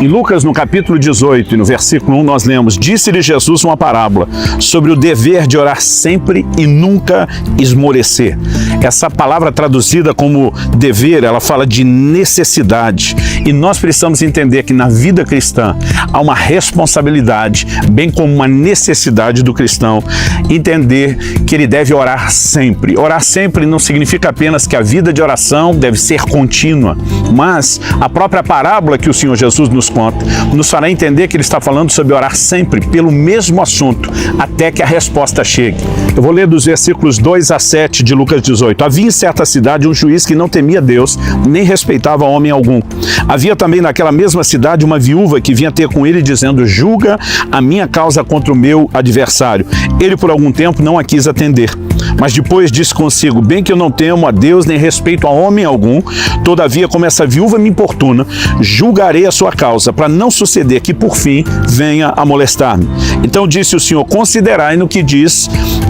Em Lucas, no capítulo 18, e no versículo 1, nós lemos: disse-lhe Jesus uma parábola sobre o dever de orar sempre e nunca esmorecer. Essa palavra traduzida como dever, ela fala de necessidade. E nós precisamos entender que na vida cristã há uma responsabilidade, bem como uma necessidade do cristão, entender que ele deve orar sempre. Orar sempre não significa apenas que a vida de oração deve ser contínua, mas a própria parábola que o Senhor Jesus nos conta nos fará entender que ele está falando sobre orar sempre pelo mesmo assunto, até que a resposta chegue. Eu vou ler dos versículos 2 a 7 de Lucas 18. Havia em certa cidade um juiz que não temia Deus, nem respeitava homem algum. Havia também naquela mesma cidade uma viúva que vinha ter com ele dizendo: julga a minha causa contra o meu adversário. Ele por algum tempo não a quis atender. Mas depois disse consigo: bem que eu não temo a Deus nem respeito a homem algum, todavia como essa viúva me importuna, julgarei a sua causa, para não suceder que por fim venha a molestar-me. Então disse o Senhor: considerai no que diz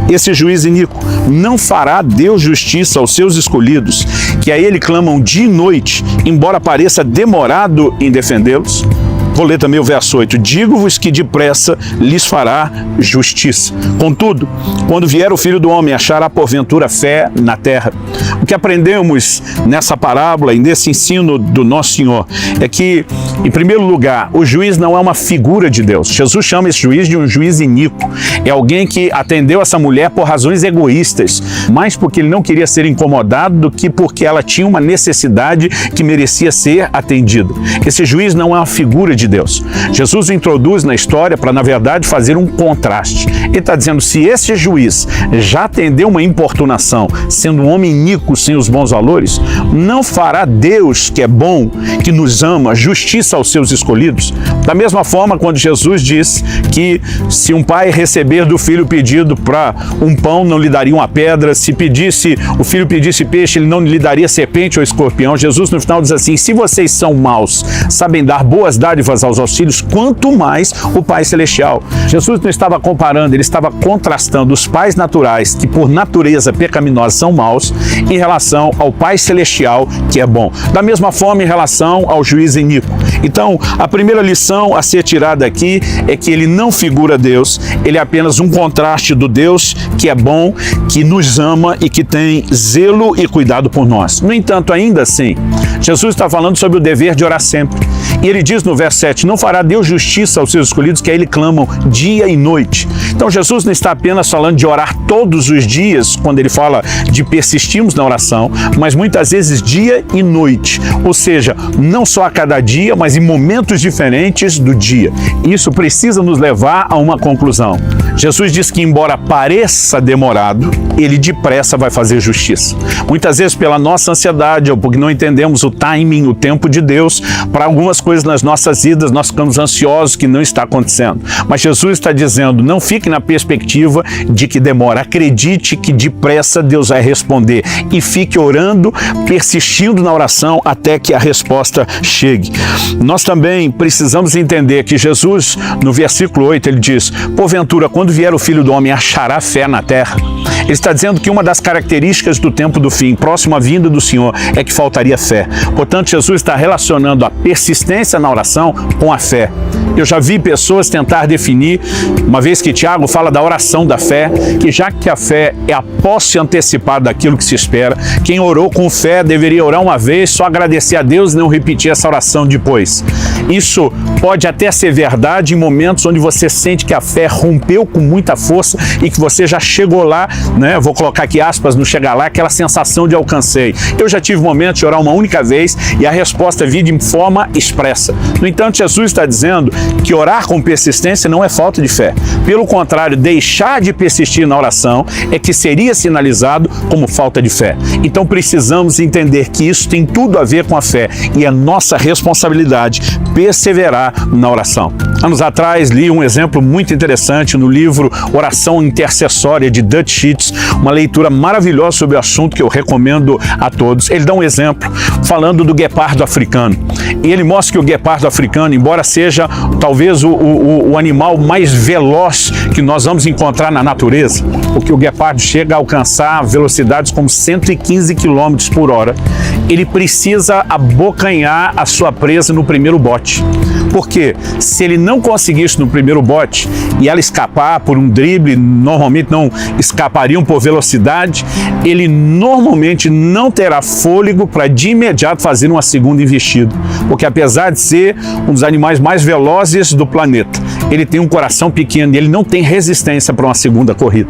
esse juiz iníquo. Não fará Deus justiça aos seus escolhidos, que a ele clamam dia e noite, embora pareça demorado em defendê-los? Vou ler também o verso 8. Digo-vos que depressa lhes fará justiça. Contudo, quando vier o Filho do Homem, achará porventura fé na terra. O que aprendemos nessa parábola e nesse ensino do nosso Senhor é que, em primeiro lugar, o juiz não é uma figura de Deus. Jesus chama esse juiz de um juiz iníquo. É alguém que atendeu essa mulher por razões egoístas, mais porque ele não queria ser incomodado do que porque ela tinha uma necessidade que merecia ser atendida. Esse juiz não é uma figura de Deus. Jesus o introduz na história para, na verdade, fazer um contraste. Ele está dizendo: se esse juiz já atendeu uma importunação, sendo um homem iníquo, sem os bons valores, não fará Deus, que é bom, que nos ama, justiça aos seus escolhidos? Da mesma forma, quando Jesus diz que se um pai receber do filho pedido para um pão, não lhe daria uma pedra, se o filho pedisse peixe, ele não lhe daria serpente ou escorpião. Jesus no final diz assim: se vocês são maus, sabem dar boas dádivas aos auxílios, quanto mais o Pai Celestial. Jesus não estava comparando, ele estava contrastando os pais naturais, que por natureza pecaminosa são maus, em relação ao Pai Celestial, que é bom. Da mesma forma, em relação ao juiz iníquo. Então, a primeira lição a ser tirada aqui é que ele não figura Deus, ele é apenas um contraste do Deus que é bom, que nos ama e que tem zelo e cuidado por nós. No entanto, ainda assim, Jesus está falando sobre o dever de orar sempre. E ele diz no verso 7, não fará Deus justiça aos seus escolhidos, que a ele clamam dia e noite. Então Jesus não está apenas falando de orar todos os dias, quando ele fala de persistirmos na oração, mas muitas vezes dia e noite. Ou seja, não só a cada dia, mas em momentos diferentes do dia. Isso precisa nos levar a uma conclusão. Jesus diz que, embora pareça demorado, ele depressa vai fazer justiça. Muitas vezes pela nossa ansiedade ou porque não entendemos o timing, o tempo de Deus, para algumas coisas nas nossas vidas nós ficamos ansiosos que não está acontecendo. Mas Jesus está dizendo, não fique na perspectiva de que demora. Acredite que depressa Deus vai responder e fique orando, persistindo na oração até que a resposta chegue. Nós também precisamos entender que Jesus, no versículo 8, ele diz, porventura, quando vier o Filho do Homem, achará fé na terra? Ele está dizendo que uma das características do tempo do fim, próximo à vinda do Senhor, é que faltaria fé. Portanto, Jesus está relacionando a persistência na oração com a fé. Eu já vi pessoas tentar definir, uma vez que Tiago fala da oração da fé, que já que a fé é a posse antecipada daquilo que se espera, quem orou com fé deveria orar uma vez, só agradecer a Deus e não repetir essa oração depois. Isso pode até ser verdade em momentos onde você sente que a fé rompeu com muita força e que você já chegou lá, né? Vou colocar aqui aspas no chegar lá, aquela sensação de alcancei. Eu já tive momentos de orar uma única vez e a resposta vir de forma expressa. No entanto, Jesus está dizendo que orar com persistência não é falta de fé. Pelo contrário, deixar de persistir na oração é que seria sinalizado como falta de fé. Então precisamos entender que isso tem tudo a ver com a fé e é nossa responsabilidade perseverar na oração. Anos atrás li um exemplo muito interessante no livro Oração Intercessória de Dutch Sheets, uma leitura maravilhosa sobre o assunto que eu recomendo a todos. Ele dá um exemplo falando do guepardo africano. E ele mostra que o guepardo africano, embora seja talvez o animal mais veloz que nós vamos encontrar na natureza, porque o guepardo chega a alcançar velocidades como 115 km por hora, ele precisa abocanhar a sua presa no primeiro bote. Porque se ele não conseguisse no primeiro bote e ela escapar por um drible, normalmente não escapariam por velocidade, ele normalmente não terá fôlego para de imediato fazer uma segunda investida. Porque apesar de ser um dos animais mais velozes do planeta, ele tem um coração pequeno e ele não tem resistência para uma segunda corrida.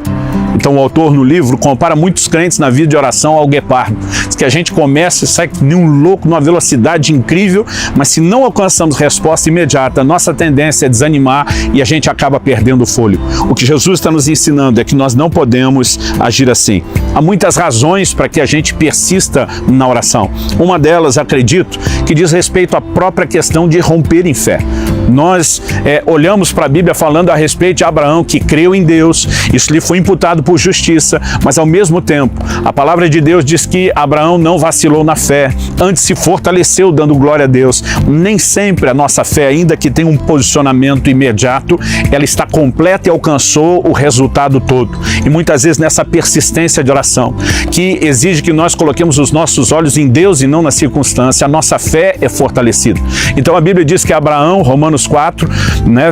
Então o autor no livro compara muitos crentes na vida de oração ao guepardo. Diz que a gente começa e sai que nem um louco numa velocidade incrível, mas se não alcançamos resposta imediata, nossa tendência é desanimar e a gente acaba perdendo o fôlego. O que Jesus está nos ensinando é que nós não podemos agir assim. Há muitas razões para que a gente persista na oração. Uma delas, acredito, que diz respeito à própria questão de romper em fé. Nós olhamos para a Bíblia falando a respeito de Abraão, que creu em Deus, isso lhe foi imputado por justiça, mas ao mesmo tempo, a palavra de Deus diz que Abraão não vacilou na fé, antes se fortaleceu dando glória a Deus. Nem sempre a nossa fé, ainda que tenha um posicionamento imediato, ela está completa e alcançou o resultado todo. E muitas vezes nessa persistência de oração, que exige que nós coloquemos os nossos olhos em Deus e não na circunstância, a nossa fé é fortalecida. Então a Bíblia diz que Abraão, Romanos 4,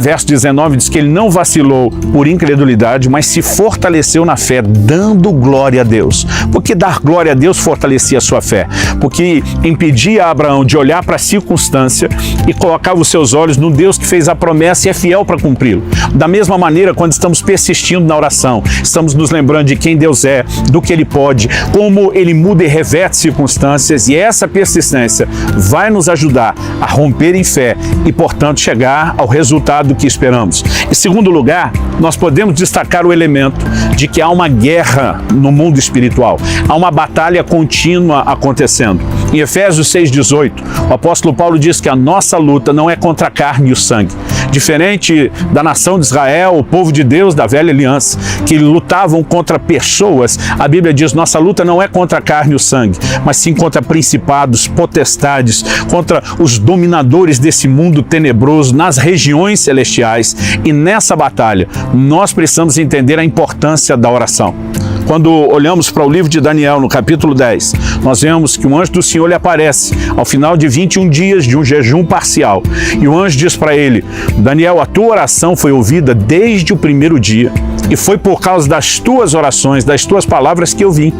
verso 19, diz que ele não vacilou por incredulidade, mas se fortaleceu na fé, dando glória a Deus. Porque dar glória a Deus fortalecia a sua fé? Porque impedia Abraão de olhar para a circunstância e colocava os seus olhos no Deus que fez a promessa e é fiel para cumpri-lo. Da mesma maneira, quando estamos persistindo na oração, estamos nos lembrando de quem Deus é, do que Ele pode, como Ele muda e reverte circunstâncias, e essa persistência vai nos ajudar a romper em fé e, portanto, chegar ao resultado que esperamos. Em segundo lugar, nós podemos destacar o elemento de que há uma guerra no mundo espiritual, há uma batalha contínua acontecendo. Em Efésios 6,18, o apóstolo Paulo diz que a nossa luta não é contra a carne e o sangue. Diferente da nação de Israel, o povo de Deus da velha aliança, que lutavam contra pessoas, a Bíblia diz, nossa luta não é contra a carne e o sangue, mas sim contra principados, potestades, contra os dominadores desse mundo tenebroso nas regiões celestiais. E nessa batalha, nós precisamos entender a importância da oração. Quando olhamos para o livro de Daniel, no capítulo 10, nós vemos que o anjo do Senhor lhe aparece ao final de 21 dias de um jejum parcial. E o anjo diz para ele, Daniel, a tua oração foi ouvida desde o primeiro dia, e foi por causa das tuas orações, das tuas palavras que eu vim.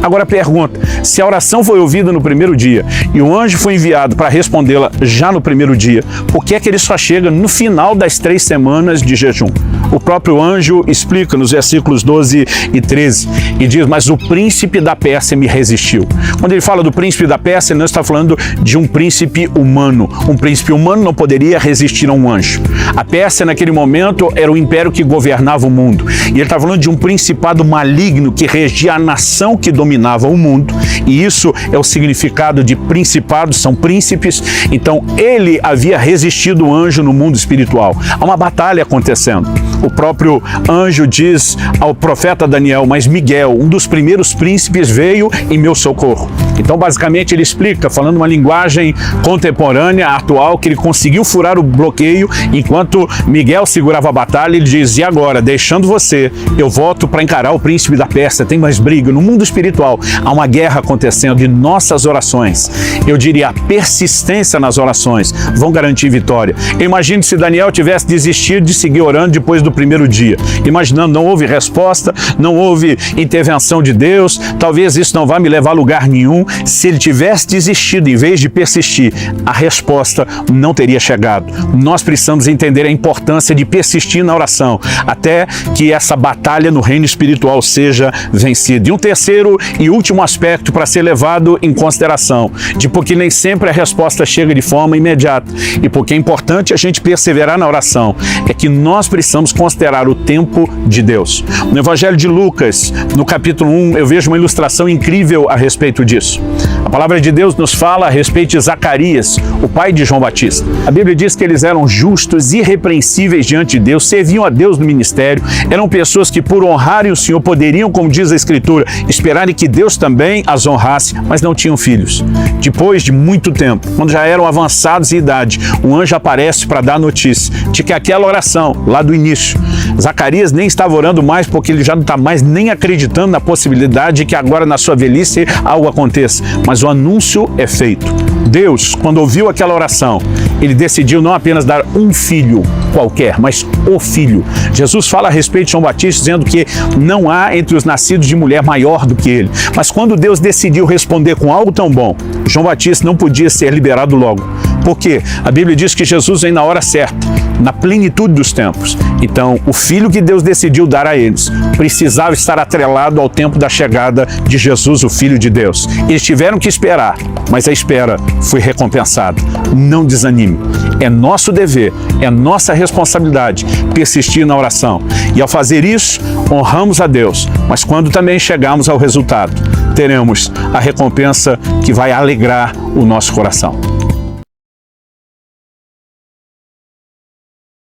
Agora pergunta, se a oração foi ouvida no primeiro dia e o anjo foi enviado para respondê-la já no primeiro dia, por que é que ele só chega no final das 3 semanas de jejum? O próprio anjo explica nos versículos 12 e 13 e diz, mas o príncipe da Pérsia me resistiu. Quando ele fala do príncipe da Pérsia, ele não está falando de um príncipe humano. Um príncipe humano não poderia resistir a um anjo. A Pérsia, naquele momento, era o império que governava o mundo. E ele está falando de um principado maligno que regia a nação que dominava o mundo. E isso é o significado de principados, são príncipes. Então, ele havia resistido o anjo no mundo espiritual. Há uma batalha acontecendo. O próprio anjo diz ao profeta Daniel, mas Miguel, um dos primeiros príncipes, veio em meu socorro. Então, basicamente, ele explica, falando uma linguagem contemporânea, atual, que ele conseguiu furar o bloqueio, enquanto Miguel segurava a batalha, ele diz, e agora, deixando você, eu volto para encarar o príncipe da Pérsia, tem mais briga. No mundo espiritual, há uma guerra acontecendo e nossas orações, eu diria, a persistência nas orações, vão garantir vitória. Eu imagino se Daniel tivesse desistido de seguir orando depois do primeiro dia, imaginando, não houve resposta, não houve intervenção de Deus, talvez isso não vá me levar a lugar nenhum. Se ele tivesse desistido em vez de persistir, a resposta não teria chegado. Nós precisamos entender a importância de persistir na oração, até que essa batalha no reino espiritual seja vencida. E um terceiro e último aspecto para ser levado em consideração, de porque nem sempre a resposta chega de forma imediata, e porque é importante a gente perseverar na oração, é que nós precisamos considerar o tempo de Deus. No Evangelho de Lucas, no capítulo 1, eu vejo uma ilustração incrível a respeito disso. A palavra de Deus nos fala a respeito de Zacarias, o pai de João Batista. A Bíblia diz que eles eram justos, irrepreensíveis diante de Deus, serviam a Deus no ministério, eram pessoas que por honrarem o Senhor poderiam, como diz a Escritura, esperarem que Deus também as honrasse, mas não tinham filhos. Depois de muito tempo, quando já eram avançados em idade, um anjo aparece para dar notícia de que aquela oração, lá do início, Zacarias nem estava orando mais porque ele já não está mais nem acreditando na possibilidade de que agora na sua velhice algo aconteça, mas o anúncio é feito. Deus, quando ouviu aquela oração, ele decidiu não apenas dar um filho qualquer, mas o filho. Jesus fala a respeito de João Batista, dizendo que não há entre os nascidos de mulher maior do que ele. Mas quando Deus decidiu responder com algo tão bom, João Batista não podia ser liberado logo. Por quê? A Bíblia diz que Jesus vem na hora certa, na plenitude dos tempos. Então, o filho que Deus decidiu dar a eles precisava estar atrelado ao tempo da chegada de Jesus, o Filho de Deus. Eles tiveram que esperar, mas a espera foi recompensada. Não desanime. É nosso dever, é nossa responsabilidade persistir na oração. E ao fazer isso, honramos a Deus. Mas quando também chegarmos ao resultado, teremos a recompensa que vai alegrar o nosso coração.